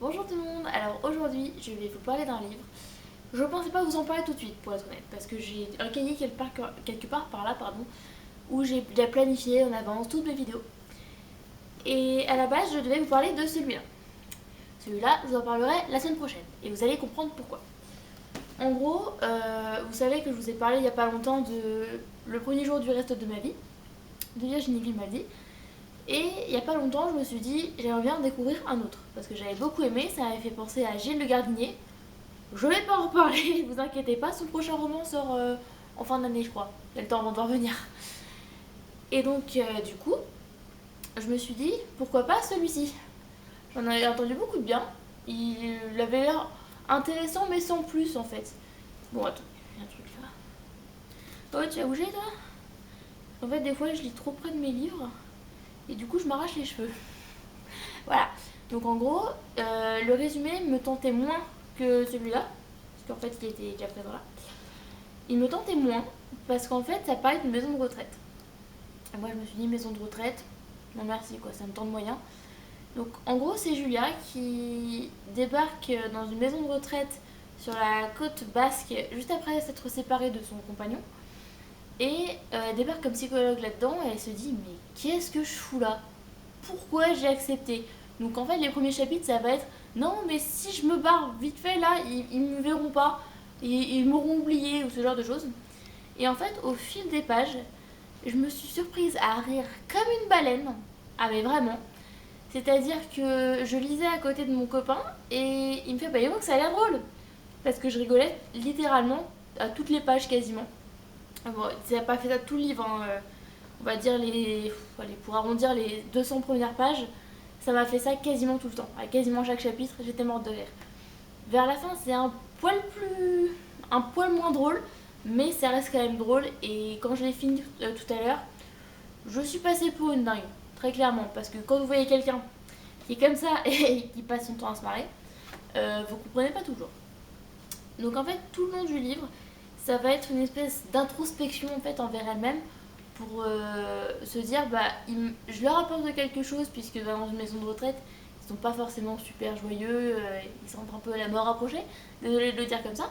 Bonjour tout le monde, alors aujourd'hui je vais vous parler d'un livre. Je pensais pas vous en parler tout de suite pour être honnête, parce que j'ai un cahier quelque part par là, où j'ai déjà planifié en avance toutes mes vidéos. Et à la base je devais vous parler de celui-là. Celui-là je vous en parlerai la semaine prochaine, et vous allez comprendre pourquoi. En gros, vous savez que je vous ai parlé il y a pas longtemps de Le premier jour du reste de ma vie, de Virginie Grimaldi. Et il y a pas longtemps, je me suis dit, j'aimerais bien en découvrir un autre. Parce que j'avais beaucoup aimé, ça m'avait fait penser à Gilles Le Gardinier. Je vais pas en reparler, vous inquiétez pas, son prochain roman sort en fin d'année, je crois. Il y a le temps avant de revenir. Et donc, du coup, je me suis dit, pourquoi pas celui-ci. J'en avais entendu beaucoup de bien. Il avait l'air intéressant, mais sans plus en fait. Bon, attends, il y a un truc là. Oh, tu as bougé toi? En fait, des fois, je lis trop près de mes livres. Et du coup, je m'arrache les cheveux. Voilà. Donc en gros, le résumé me tentait moins que celui-là. Parce qu'en fait, il était déjà présent là. Il me tentait moins parce qu'en fait, ça parlait d'une maison de retraite. Et moi, je me suis dit, maison de retraite, non merci quoi, ça me tente moyen. Donc en gros, c'est Julia qui débarque dans une maison de retraite sur la côte basque juste après s'être séparée de son compagnon. Et elle débarque comme psychologue là-dedans et elle se dit, mais qu'est-ce que je fous là? Pourquoi j'ai accepté? Donc en fait, les premiers chapitres, ça va être non, mais si je me barre vite fait là, ils me verront pas, ils m'auront oublié ou ce genre de choses. Et en fait, au fil des pages, je me suis surprise à rire comme une baleine. Ah, mais vraiment. C'est-à-dire que je lisais à côté de mon copain et il me fait bah, dis donc, ça a l'air drôle. Parce que je rigolais littéralement à toutes les pages quasiment. Bon, ça n'a pas fait ça tout le livre, hein. On va dire pour arrondir les 200 premières pages, ça m'a fait ça quasiment tout le temps. À quasiment chaque chapitre, j'étais morte de rire. Vers la fin, c'est un poil moins drôle, mais ça reste quand même drôle. Et quand je l'ai fini tout à l'heure, je suis passée pour une dingue, très clairement. Parce que quand vous voyez quelqu'un qui est comme ça et qui passe son temps à se marrer, vous comprenez pas toujours. Donc en fait, tout le long du livre, ça va être une espèce d'introspection en fait envers elle-même pour se dire bah je leur apporte quelque chose puisque bah, dans une maison de retraite ils sont pas forcément super joyeux, ils sentent un peu la mort approcher, désolée de le dire comme ça.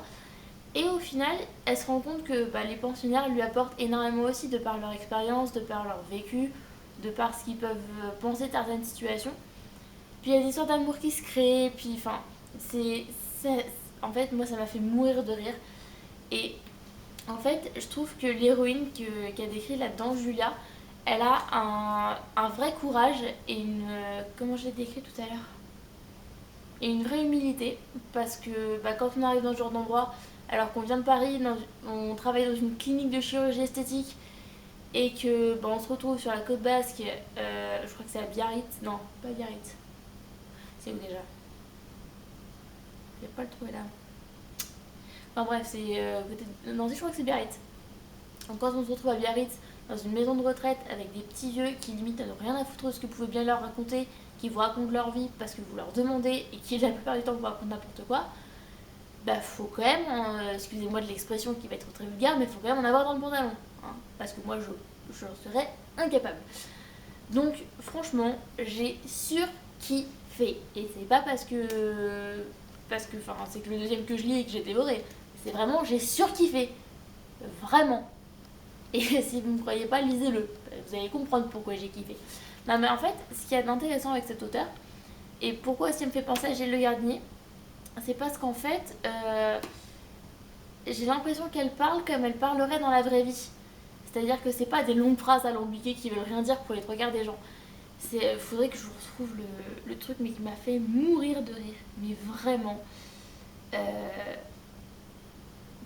Et au final, elle se rend compte que bah, les pensionnaires lui apportent énormément aussi de par leur expérience, de par leur vécu, de par ce qu'ils peuvent penser de certaines situations. Puis il y a des histoires d'amour qui se créent, puis enfin, c'est- en fait, moi ça m'a fait mourir de rire. Et en fait, je trouve que l'héroïne qu'a décrit là-dedans, Julia, elle a un vrai courage et une. Comment je l'ai décrit tout à l'heure? Et une vraie humilité. Parce que bah, quand on arrive dans ce genre d'endroit, alors qu'on vient de Paris, on travaille dans une clinique de chirurgie esthétique et que bah, on se retrouve sur la côte basque, je crois que c'est à Biarritz. Non, pas Biarritz. C'est où déjà? Je vais pas le trouver là. Enfin bref, c'est. Non, je crois que c'est Biarritz. Donc quand on se retrouve à Biarritz, dans une maison de retraite, avec des petits vieux qui limite n'ont rien à foutre de ce que vous pouvez bien leur raconter, qui vous racontent leur vie parce que vous leur demandez et qui la plupart du temps vous racontent n'importe quoi, bah faut quand même, excusez-moi de l'expression qui va être très vulgaire, mais faut quand même en avoir dans le pantalon. Hein, parce que moi je serais incapable. Donc franchement, j'ai surkiffé. Et c'est pas parce que. Enfin, c'est que le deuxième que je lis et que j'ai dévoré. C'est vraiment, j'ai surkiffé. Vraiment. Et si vous ne me croyez pas, lisez-le. Vous allez comprendre pourquoi j'ai kiffé. Non, mais en fait, ce qu'il y a d'intéressant avec cet auteur, et pourquoi aussi il me fait penser à Gilles Le Gardinier, c'est parce qu'en fait, j'ai l'impression qu'elle parle comme elle parlerait dans la vraie vie. C'est-à-dire que c'est pas des longues phrases alambiquées qui veulent rien dire pour les trois quarts des gens. Faudrait que je vous retrouve le truc, mais qui m'a fait mourir de rire. Mais vraiment. Euh,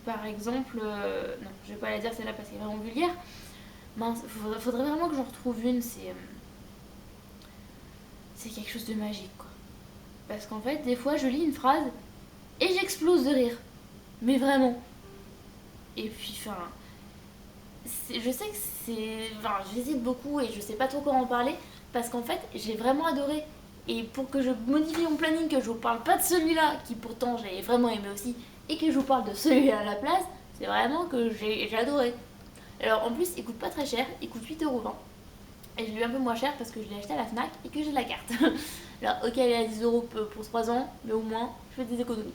Par exemple, non, je vais pas la dire celle-là parce qu'elle est vraiment vulgaire. Mince, faudrait vraiment que j'en retrouve une. C'est quelque chose de magique, quoi. Parce qu'en fait, des fois, je lis une phrase et j'explose de rire. Mais vraiment. Et puis, enfin, je sais que c'est. Enfin, j'hésite beaucoup et je sais pas trop comment en parler. Parce qu'en fait, j'ai vraiment adoré. Et pour que je modifie mon planning, que je vous parle pas de celui-là, qui pourtant j'ai vraiment aimé aussi, et que je vous parle de celui-là à la place, c'est vraiment que j'ai adoré. Alors en plus, il coûte pas très cher, il coûte 8,20 €. Et je l'ai eu un peu moins cher parce que je l'ai acheté à la Fnac et que j'ai la carte. Alors, ok, elle est à 10 euros pour 3 ans, mais au moins, je fais des économies.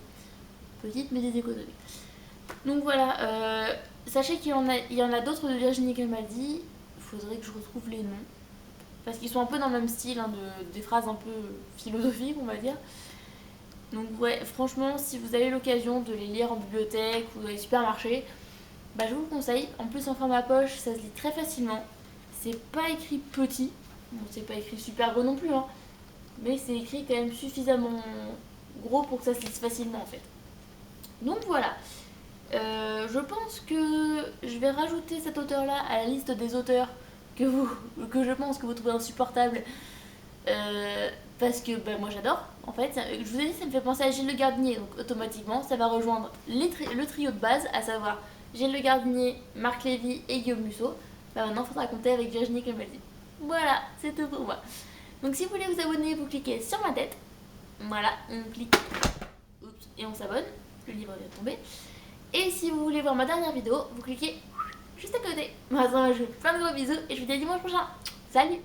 Petites, mais des économies. Donc voilà, sachez qu'il y en a d'autres de Virginie Grimaldi. Il faudrait que je retrouve les noms. Parce qu'ils sont un peu dans le même style, hein, des phrases un peu philosophiques, on va dire. Donc ouais, franchement, si vous avez l'occasion de les lire en bibliothèque ou dans les supermarchés, bah, je vous le conseille. En plus, en format poche, ça se lit très facilement. C'est pas écrit petit. Bon, c'est pas écrit super gros non plus, hein. Mais c'est écrit quand même suffisamment gros pour que ça se lise facilement en fait. Donc voilà. Je pense que je vais rajouter cet auteur-là à la liste des auteurs que je pense que vous trouvez insupportables. Parce que ben, moi j'adore. En fait, je vous ai dit, ça me fait penser à Gilles Le Gardinier. Donc automatiquement, ça va rejoindre le trio de base, à savoir Gilles Le Gardinier, Marc Lévy et Guillaume Musso. Ben, maintenant, il faudra compter avec Virginie Grimaldi. Voilà, c'est tout pour moi. Donc si vous voulez vous abonner, vous cliquez sur ma tête. Voilà, on clique. Oups, et on s'abonne. Le livre vient de tomber. Et si vous voulez voir ma dernière vidéo, vous cliquez juste à côté. Moi, je vous fais plein de gros bisous et je vous dis à dimanche prochain. Salut!